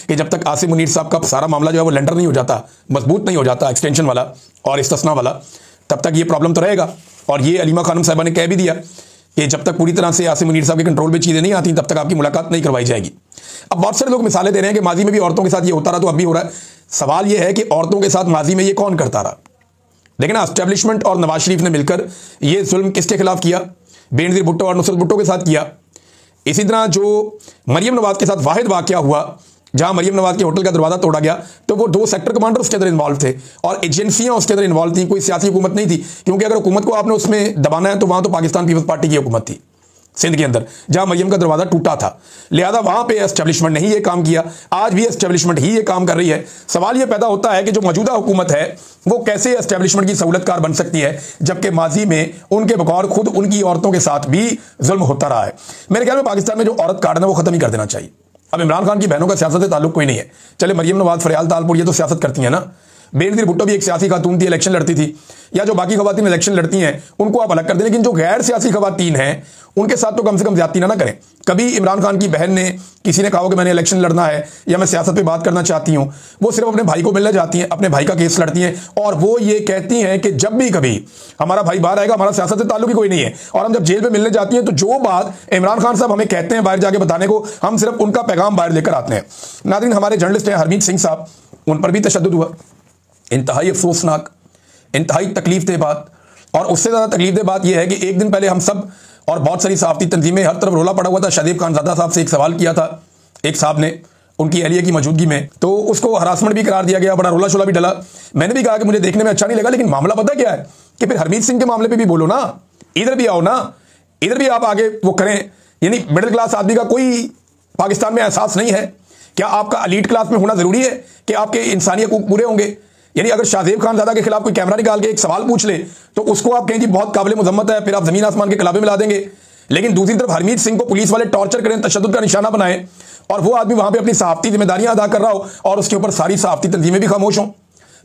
कि जब तक आसिम मुनीर साहब का सारा मामला जो है वो लेंडर नहीं हो जाता, मजबूत नहीं हो जाता, एक्सटेंशन वाला और इस्तिस्ना वाला, तब तक ये प्रॉब्लम तो रहेगा। और ये अलीमा खानम साहिबा ने कह भी दिया कि जब तक पूरी तरह से आसिम मुनीर साहब के कंट्रोल में चीज़ें नहीं आती तब तक आपकी मुलाकात नहीं करवाई जाएगी। अब बहुत सारे लोग मिसालें दे रहे हैं कि माजी में भी औरतों के साथ ये होता रहा तो अब भी हो रहा है। सवाल ये है कि औरतों के साथ माजी में ये कौन करता रहा? लेकिन एस्टेब्लिशमेंट और नवाज शरीफ ने मिलकर ये जुल्म किसके खिलाफ किया? बेनजीर भुट्टो और नुसरत भुट्टो के साथ किया। इसी तरह जो मरियम नवाज के साथ वाहिद वाकया हुआ जहां मरियम नवाज के होटल का दरवाजा तोड़ा गया, तो वो 2 सेक्टर कमांडर उसके अंदर इन्वॉल्व थे और एजेंसियां उसके अंदर इन्वॉल्व थी, कोई सियासी हुकूमत नहीं थी। क्योंकि अगर हुकूमत को आपने उसमें दबाना है तो वहां तो पाकिस्तान पीपल्स पार्टी की हुकूमत थी सिंध के अंदर, जहां मरियम का दरवाजा टूटा था। लिहाजा वहां पे एस्टेब्लिशमेंट ने ही ये काम किया, आज भी एस्टेब्लिशमेंट ही ये काम कर रही है। सवाल ये पैदा होता है कि जो मौजूदा हुकूमत है वो कैसे एस्टेब्लिशमेंट की सहूलतकार बन सकती है, जबकि माजी में उनके बगौर खुद उनकी औरतों के साथ भी जुल्म होता रहा है। मेरे ख्याल में पाकिस्तान में जो औरत कार्ड है वो खत्म ही कर देना चाहिए। अब इमरान खान की बहनों का सियासत से ताल्लुक कोई नहीं है। चले मरियम नवाज, फरियाल तालपुर ये तो सियासत करती है ना। बेनजीर भुट्टो भी एक सियासी खातून थी, इलेक्शन लड़ती थी, या जो बाकी खवातीन इलेक्शन लड़ती हैं उनको आप अलग कर दें, लेकिन जो गैर सियासी खवातीन हैं उनके साथ तो कम से कम ज्यादती ना करें। कभी इमरान खान की बहन ने किसी ने कहा कि मैंने इलेक्शन लड़ना है या मैं सियासत पे बात करना चाहती हूं, वो सिर्फ अपने भाई को मिलने जाती हैं, अपने भाई का केस लड़ती हैं और वो ये कहती हैं कि जब भी कभी हमारा भाई बाहर आएगा हमारा सियासत से ताल्लुक ही कोई नहीं है। और हम जब जेल में मिलने जाती हैं तो जो बात इमरान खान साहब हमें कहते हैं बाहर जाके बताने को, हम सिर्फ उनका पैगाम बाहर लेकर आते हैं। नाज़रीन, हमारे जर्नलिस्ट हैं हरमीत सिंह साहब, उन पर भी तशद्दुद हुआ, इंतहाई अफसोसनाक, इंतहाई तकलीफदेह बात। और उससे ज़्यादा तकलीफदेह बात यह है कि एक दिन पहले हम सब और बहुत सारी सहाफ़ती तंजीमें, हर तरफ रोला पड़ा हुआ था। शादिब खानज़ादा साहब से एक सवाल किया था एक साहब ने उनकी अहलिया की मौजूदगी में, तो उसको हरासमेंट भी करार दिया गया, बड़ा रोला शोला भी डला। मैंने भी कहा कि मुझे देखने में अच्छा नहीं लगा, लेकिन मामला पता क्या है कि फिर हरमीत सिंह के मामले पर भी बोलो ना, इधर भी आओ ना, इधर भी आप आगे वो करें। यानी मिडिल क्लास आदमी का कोई पाकिस्तान में एहसास नहीं है? क्या आपका एलीट क्लास में होना जरूरी है कि आपके इंसानियत को पूरे होंगे? यानी अगर शाहजेब खानज़ादा के खिलाफ कोई कैमरा निकाल के एक सवाल पूछ ले तो उसको आप कहें जी बहुत काबिल मुजम्मत है, फिर आप जमीन आसमान के कलाबे मिला देंगे। लेकिन दूसरी तरफ हरमीत सिंह को पुलिस वाले टॉर्चर करें, तशद्दुद का निशाना बनाएं और वो आदमी वहां पे अपनी सहाफ़ती जिम्मेदारियां अदा कर रहा हो और उसके ऊपर सारी सहाफ़ती तंजीमें भी खामोश हों,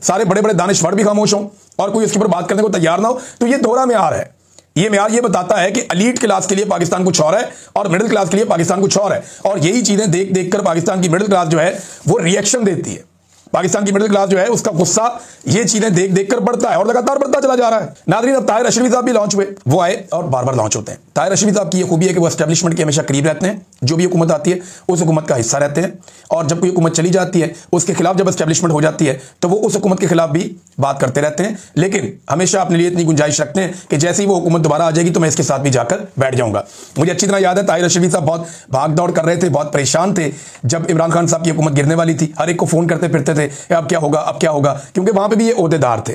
सारे बड़े बड़े दानिशवर भी खामोश हों और कोई उसके ऊपर बात करने को तैयार ना हो, तो ये दोहरा म्यार है। ये म्यार ये बताता है कि एलीट क्लास के लिए पाकिस्तान कुछ और है और मिडिल क्लास के लिए पाकिस्तान कुछ और है। और यही चीजें देख देख कर पाकिस्तान की मिडिल क्लास जो है वो रिएक्शन देती है। पाकिस्तान की मिडिल क्लास जो है उसका गुस्सा ये चीजें देख देख कर बढ़ता है और लगातार बढ़ता चला जा रहा है। नाज़रीन, अब ताहिर अशरफी साहब भी लॉन्च हुए, वो आए और बार बार लॉन्च होते हैं। ताहिर अशरफी साहब की ये खूबी है कि वो एस्टेब्लिशमेंट के हमेशा करीब रहते हैं, जो भी हुकूमत आती है उस हुकूमत का हिस्सा रहते हैं और जब कोई हुकूमत चली जाती है उसके खिलाफ जब एस्टेब्लिशमेंट हो जाती है तो वो उस हुकूमत के खिलाफ भी बात करते रहते हैं, लेकिन हमेशा अपने लिए इतनी गुंजाइश रखते हैं कि जैसे ही वो हुकूमत दोबारा आ जाएगी तो मैं इसके साथ भी जाकर बैठ जाऊंगा। मुझे अच्छी तरह याद है ताहिर अशरफी साहब बहुत भाग दौड़ कर रहे थे, बहुत परेशान थे जब इमरान खान साहब की हुकूमत गिरने वाली थी। हर एक को फोन करते फिरते थे अब क्या होगा, अब क्या होगा, क्योंकि वहां पे भी ये ओहदेदार थे।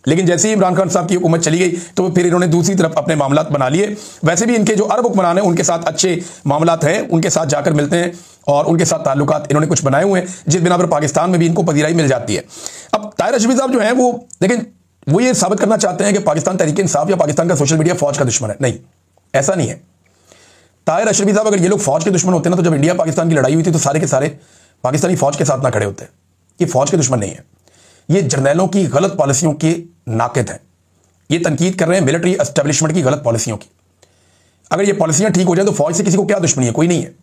लेकिन जैसे ही इमरान खान साहब की हुकूमत चली गई तो फिर इन्होंने दूसरी तरफ अपने मामलात बना लिए। वैसे भी इनके जो अरब हुक्मरान हैं उनके साथ अच्छे मामलात हैं, उनके साथ जाकर मिलते हैं और उनके साथ ताल्लुकात इन्होंने कुछ बनाए हुए हैं जिस बिना पर पाकिस्तान में भी इनको पजीराई मिल जाती है। अब ताहिर अशरफी साहब जो हैं वो, लेकिन वो ये साबित करना चाहते हैं कि पाकिस्तान तहरीक इंसाफ या पाकिस्तान का सोशल मीडिया फौज का दुश्मन है। नहीं, ऐसा नहीं है। ताहिर अशरफी साहब अगर ये लोग फौज के दुश्मन होते ना तो जब इंडिया पाकिस्तान की लड़ाई हुई थी तो सारे के सारे पाकिस्तानी फौज के साथ ना खड़े होते। ये फौज के दुश्मन नहीं है, ये जर्नैलों की गलत पॉलिसियों के नाकिद हैं। ये तनकीद कर रहे हैं मिलिट्री एस्टेब्लिशमेंट की गलत पॉलिसियों की। अगर ये पॉलिसियां ठीक हो जाए तो फौज से किसी को क्या दुश्मनी है? कोई नहीं है।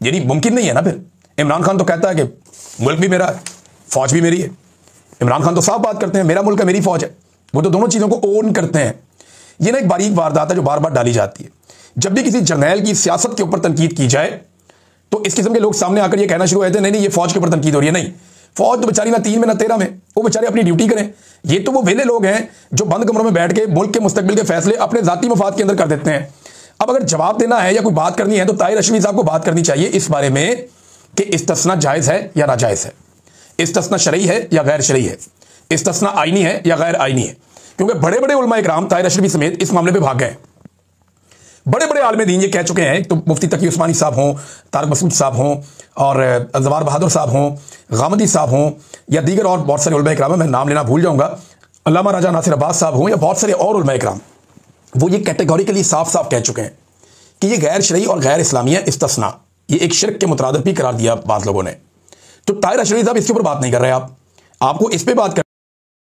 यानी मुमकिन नहीं है ना। फिर इमरान खान तो कहता है कि मुल्क भी मेरा है, फौज भी मेरी है। इमरान खान तो साफ बात करते हैं मेरा मुल्क है, मेरी फौज है। वो तो दोनों चीजों को ओन करते हैं। ये ना एक बारीक वारदात है जो बार बार डाली जाती है। जब भी किसी जर्नैल की सियासत के ऊपर तनकीद की जाए तो इस किस्म के लोग सामने आकर ये कहना शुरू होते हैं नहीं नहीं ये फौज के ऊपर तनकीद हो रही है। नहीं, फौज तो बेचारी ना 3 में ना 13 में, वो बेचारे अपनी ड्यूटी करें। ये तो वो वेले लोग हैं जो बंद कमरों में बैठ के मुल्क के मुस्तकबिल के फैसले अपने जाती मफाद के अंदर कर देते हैं। अब अगर जवाब देना है या कोई बात करनी है तो ताहिर अशरफी साहब को बात करनी चाहिए इस बारे में कि इस्तिस्ना जायज है या नाजायज है, इस्तिस्ना शरई है या गैर शरई है, इस्तिस्ना आईनी है या गैर आईनी है। क्योंकि बड़े बड़े उलमा इकराम ताहिर अशरफी समेत इस मामले पर भाग गए। बड़े बड़े आलम दीन ये कह चुके हैं, तो मुफ्ती तकी उस्मानी साहब हों, तारिक मसूद साहब हों और जवार बहादुर साहब हों, गामदी साहब हों या दीगर और बहुत सारे उलमा इकराम, मैं नाम लेना भूल जाऊंगा, अल्लामा राजा नासिर अब्बास साहब हों या बहुत सारे और उलमा इकराम, वो ये कैटेगोरिकली साफ साफ कह चुके हैं कि ये गैर शरई और गैर इस्लामिया इस्तिस्ना, ये एक शिर्क के मुतरादिफ भी करार दिया बाज़ लोगों ने। तो ताहिर अशरफी साहब इसके ऊपर बात नहीं कर रहे। आपको इस पर बात कर